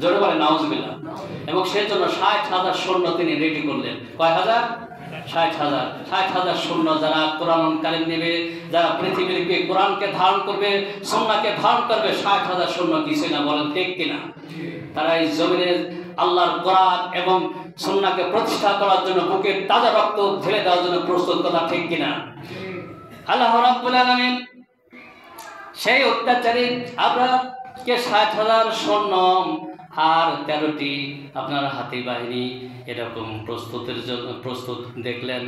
জোরে বলে নাউজুবিল্লাহ। এবং সেই জন্য ৬০,০০০ সৈন্য তিনি রেডি করলেন। কয় হাজার? ৬০,০০০। ৬০,০০০ সৈন্য যারা কোরআন কালিম নেবে, যারা পৃথিবীকে কোরআনকে ধারণ করবে, সুন্নাহকে ধারণ করবে, ৬০,০০০ সৈন্য কিছুই না, বলেন ঠিক কিনা? তারা এই জমিনে আল্লাহর কোরআন এবং সুন্নাহকে প্রতিষ্ঠা করার জন্য বুকের তাজা রক্ত ঢেলে দেওয়ার জন্য প্রস্তুত, কথা ঠিক কিনা? আল্লাহ রাব্বুল আলামিন সেই অত্যাচারী আবরাহকে ৬০,০০০ সৈন্য আর ১৩টি আপনার হাতি বাহিনী এরকম প্রস্তুত দেখলেন।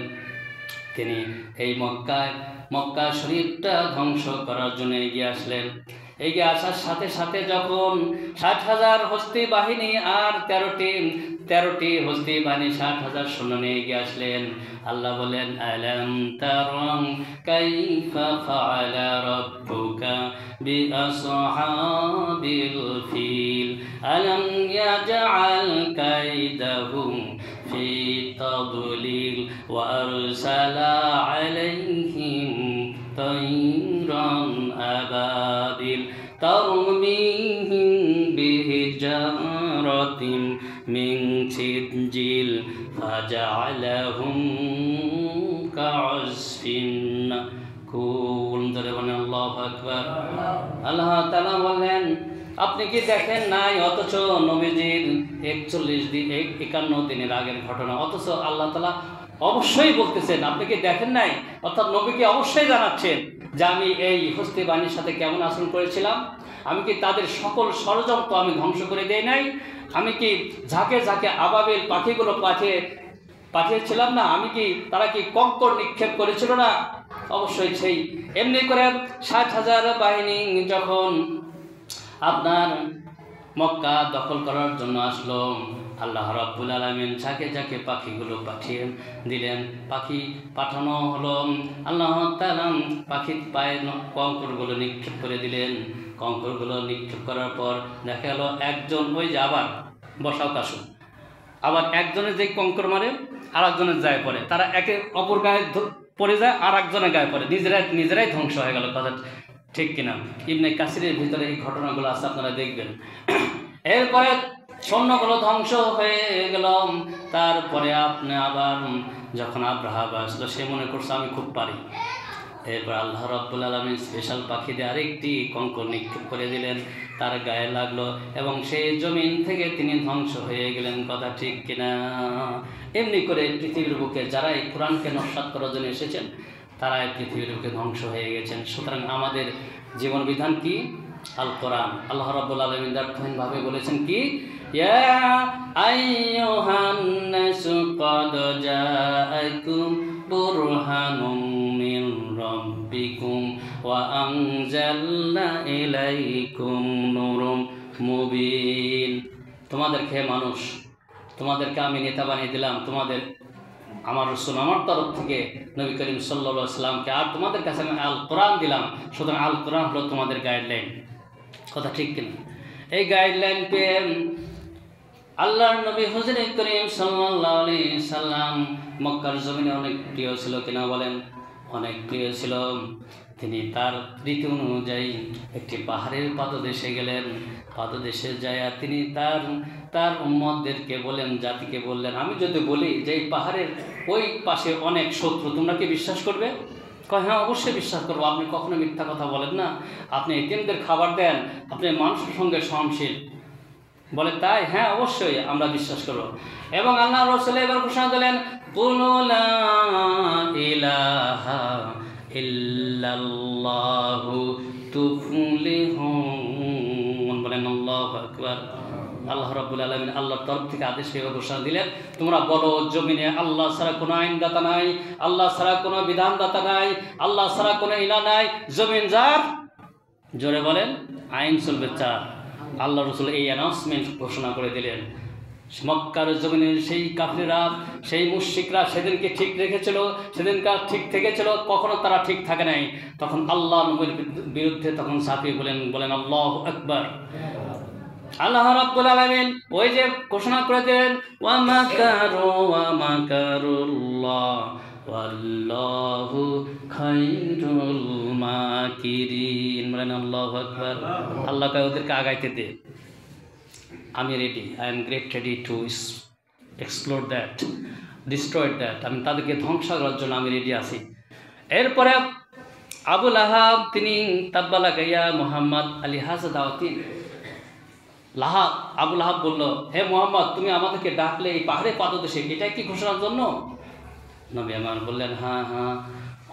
তিনি এই মক্কা শরীফটা ধ্বংস করার জন্য এগিয়ে আসলেন। এগিয়ে আসার সাথে সাথে যখন ৬০,০০০ হস্তি বাহিনী আর ১৩টি হস্তি বাহিনী ৬০,০০০ সৈন্য নিয়ে এগিয়ে আসলেন। আল্লাহ বলেন, আলাম তারা কাইফা ফাআলা রাব্বুকা বিআসহাবিল ফিল আলাম ইয়াজআল কাইদাহুম ফি তাদলিল ওয়া আরসালা আলাইহিম তাইরান আবাবিল তারমিহিম বিহিজারাতিন মিন সিজিল ফাজআলাহুম কাআসফিন মাকুল। আল্লাহু আকবার। আল্লাহ তাআলা বলেন, আপনি কি দেখেন নাই? অথচ নবীজির 51 দিনের আগের ঘটনা, অথচ আল্লাহ তাআলা অবশ্যই বলতেছেন, আপনি কি দেখেন নাই? অর্থাৎ নবীকে অবশ্যই জানাচ্ছেন যে আমি এই হস্তি বাহিনীর সাথে কেমন আচরণ করেছিলাম। আমি কি তাদের সকল ষড়যন্ত্র আমি ধ্বংস করে দেই নাই? আমি কি ঝাঁকে ঝাঁকে আবাবিল পাখিগুলো পাঠিয়েছিলাম না? তারা কি কঙ্কর নিক্ষেপ করেছিল না? অবশ্যই সেই এমনি করে ৬০,০০০ বাহিনী যখন আপনার মক্কা দখল করার জন্য আসলো, আল্লাহ রাব্বুল আলামিন ঝাঁকে ঝাঁকে পাখিগুলো পাঠিয়ে দিলেন। পাখি পাঠানো হলো, আল্লাহ তাআলা পাখির পায়ে কঙ্করগুলো নিক্ষেপ করে দিলেন। কঙ্করগুলো নিক্ষেপ করার পর দেখা গেল একজন, ওই যে আবার বসাও কাশু, আবার একজনের যে কঙ্কর মারে আর একজনের গায়ে পড়ে, তারা একে অপর গায়ে পড়ে যায় আর একজনের গায়ে পড়ে, নিজেরাই ধ্বংস হয়ে গেল, কথা ঠিক কিনা? ইবনে কাসিরের ভিতরে এই ঘটনাগুলো আছে, আপনারা দেখবেন। এরপরে সৈন্যগুলো ধ্বংস হয়ে গেল। তারপরে আপনি আবার যখন আব্রাহা আসলো, সে মনে করছে আমি খুব পারি। এরপর আল্লাহ রাব্বুল আলামিন স্পেশাল পাখি দিয়ে আরেকটি কঙ্কর নিক্ষেপ করে দিলেন, তার গায়ে লাগলো এবং সেই জমিন থেকে তিনি ধ্বংস হয়ে গেলেন, কথা ঠিক কিনা? এমনি করে পৃথিবীর বুকে যারা এই কোরআনকে নস্যাৎ করার জন্য এসেছেন, তারা এই পৃথিবীর বুকে ধ্বংস হয়ে গেছেন। সুতরাং আমাদের জীবন বিধান কি? আল কোরআন। আল্লাহ রাব্বুল আলামিন দার্থহীনভাবে বলেছেন কি, ইয়া আইয়ুহান নাসু ক্বাদ জাআকুম বুরহানুম মিন রাব্বিকুম ওয়া আনজালনা ইলাইকুম নূরুম মুবিন। তোমাদেরকে মানুষ, তোমাদেরকে আমি নেতা বানিয়ে দিলাম, আমার রাসূল আমার তরফ থেকে নবী করিম সাল্লাল্লাহু আলাইহি ওয়াসাল্লামকে, আর তোমাদের কাছে আমি আল কোরআন দিলাম। সুতরাং আল কোরআন হলো তোমাদের গাইডলাইন, কথা ঠিক কিনা? এই গাইডলাইন পেয়ে আল্লাহর নবী হুজুর করিম সাল্লাল্লাহু আলাইহি সাল্লাম মক্কার জমিনে অনেক প্রিয় ছিল কিনা বলেন? অনেক প্রিয় ছিল। তিনি তার রীতি অনুযায়ী একটি পাহাড়ের পাদদেশে গেলেন। পাদদেশে যায় তিনি তার উম্মতদেরকে বলেন, জাতিকে বললেন, আমি যদি বলি যে এই পাহাড়ের ওই পাশে অনেক শত্রু, তোমরা কি বিশ্বাস করবে? কয়, হ্যাঁ অবশ্যই বিশ্বাস করবো। আপনি কখনো মিথ্যা কথা বলেন না, আপনি এতিমদের খাবার দেন, আপনি মানুষের সঙ্গে সহনশীল। বলে, তাই? হ্যাঁ অবশ্যই আমরা বিশ্বাস করব। এবং আল্লাহ রাসূল এবার ঘোষণা দিলেন, কুলু লা ইলাহা ইল্লাল্লাহু তুফলিহুন। বলেন আল্লাহু আকবার। আল্লাহ রাব্বুল আলামিন আল্লাহর তরফ থেকে আদেশ পেয়ে ঘোষণা দিলেন, তোমরা বলো জমিনে আল্লাহ ছাড়া কোনো আইনদাতা নাই, আল্লাহ ছাড়া কোনো বিধানদাতা নাই, আল্লাহ ছাড়া কোনো ইলাহ নাই। জমিন যার, জোরে বলেন, আইন চলবে চার। আল্লাহ রাসূল এই অ্যানাউন্সমেন্ট ঘোষণা করে দিলেন। মক্কার জমিনের সেই কাফিররা, সেই মুশরিকরা সেদিনকে ঠিক রেখেছিল, সেদিনকার ঠিক থেকেছিল, কখনো তারা ঠিক থাকে নাই। তখন আল্লাহ নবীর বিরুদ্ধে তখন ঝাঁপিয়ে বলেন আল্লাহু আকবার। আল্লাহ রাব্বুল আলামিন ওই যে ঘোষণা করে দিলেন, ওয়া মাকারুল্লাহ ওয়াল্লাহু খায়রুল মাকিরিন। বলেন আল্লাহু আকবার। আল্লাহ কয় ওদেরকে আগাইতে দে, আমি ready, I am great ready to explore that, destroy that, আমি তাদেরকে ধ্বংস করার জন্য আমি রেডি আছি। এরপরে আবু লাহাব তিনি তাব্বা লাগাইয়া মুহাম্মদ আলী হাজা দাওয়াতিন আবু লাহাব বলল, হে মুহাম্মদ, তুমি আমাদেরকে ডাকলে এই পাহাড়ে পাদদেশে, এটাই কি ঘোষণার জন্য? নবী আমার বললেন, হ্যাঁ হ্যাঁ,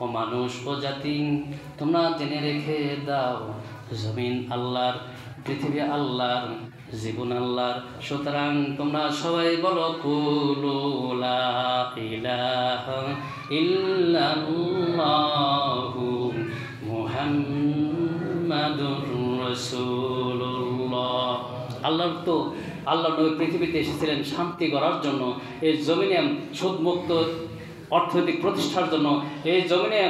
ও মানুষ ও জাতি, তোমরা জেনে রেখে দাও, জমিন আল্লাহর, পৃথিবী আল্লাহর, জীবন আল্লাহর, সুতরাং তোমরা সবাই বলো কুলু লা ইলাহা ইল্লাল্লাহু মুহাম্মাদুর রাসূলুল্লাহ। আল্লাহ নবী পৃথিবীতে এসেছিলেন শান্তি করার জন্য, এই জমিনে সুদমুক্ত অর্থনৈতিক প্রতিষ্ঠার জন্য, এই জমিনে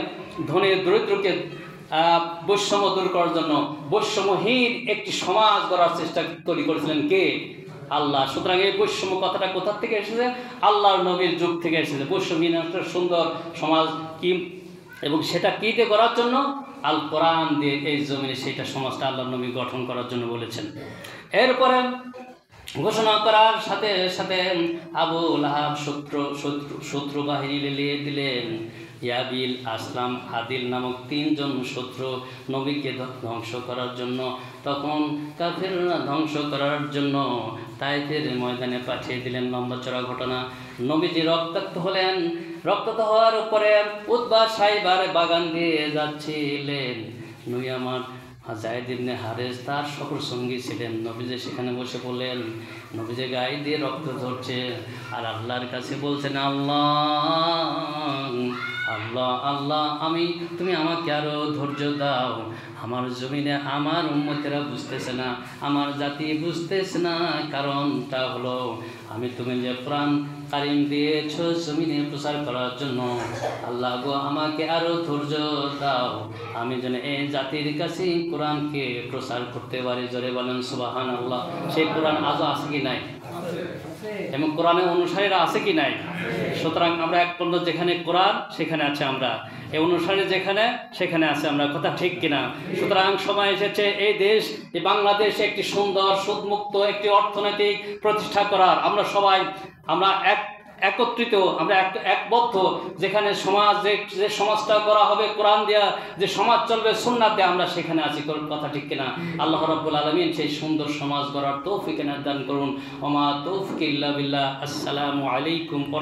ধনী দরিদ্রকে বৈষম্য দূর করার জন্য, বৈষম্যহীন একটি সমাজ গড়ার চেষ্টা তৈরি করেছিলেন কে? আল্লাহ। সুতরাং এই বৈষম্য কথাটা কোথা থেকে এসেছে? আল্লাহর নবীর যুগ থেকে এসেছে। বৈষম্যহীন একটা সুন্দর সমাজ কি, এবং সেটা কীতে করার জন্য? আল কোরআন দিয়ে এই জমিনে সেইটা সমাজটা আল্লাহর নবী গঠন করার জন্য বলেছেন। এরপরে ঘোষণা করার সাথে সাথে আবু লাহাব শত্রু বাহিনী লেলিয়ে দিলেন। ইয়াবিল, আসলাম, আদিল নামক 3 জন শত্রু নবীকে ধ্বংস করার জন্য, তখন কাফেররা ধ্বংস করার জন্য তায়েফের ময়দানে পাঠিয়ে দিলেন। লম্বা চড়া ঘটনা। নবীজি রক্তাক্ত হলেন। রক্তাক্ত হওয়ার উপরে উতবা সাইবার বাগান দিয়ে যাচ্ছিলেন। নবী আমার যায়েদ ইবনে হারেস তার সকল সঙ্গী ছিলেন। নবীজি সেখানে বসে পড়লেন। নবীজি গায়ে দিয়ে রক্ত ঝরছে আর আল্লাহর কাছে বলছেন, আল্লাহ আল্লাহ আল্লাহ, তুমি আমাকে আরো ধৈর্য দাও। আমার জমিনে আমার উম্মতেরা বুঝতেছে না, আমার জাতি বুঝতেছে না। কারণটা হলো তুমি যে কোরআন কারিম দিয়েছ জমিনে প্রচার করার জন্য, আল্লাহ গো আমাকে আরো ধৈর্য দাও, আমি যেন এই জাতির কাছে কোরআনকে প্রচার করতে পারি। জোরে বলেন সুবহানাল্লাহ। সেই কোরআন আজও আছে কি নাই? এবং কোরআনের অনুসারীরা আছে কি নাই? সুতরাং আমরা এক পর্যন্ত যেখানে কোরআন সেখানে আছে আমরা, এই অনুসারী যেখানে সেখানে আছে আমরা। কথা ঠিক কিনা? সুতরাং সময় এসেছে এই দেশ, এই বাংলাদেশ একটি সুন্দর সুদমুক্ত একটি অর্থনৈতিক প্রতিষ্ঠা করার। আমরা সবাই একত্রিত, আমরা একবদ্ধ, যেখানে সমাজ যে সমাজটা করা হবে কোরআন দেয়া, যে সমাজ চলবে সুন্নাত দেয়া, আমরা সেখানে আছি। কথা ঠিক কিনা? আল্লাহ রাব্বুল আলামিন সেই সুন্দর সমাজ গড়ার তৌফিক দান করুন। ওমা তৌফিক ইল্লা বিল্লাহ। আসসালামু আলাইকুম।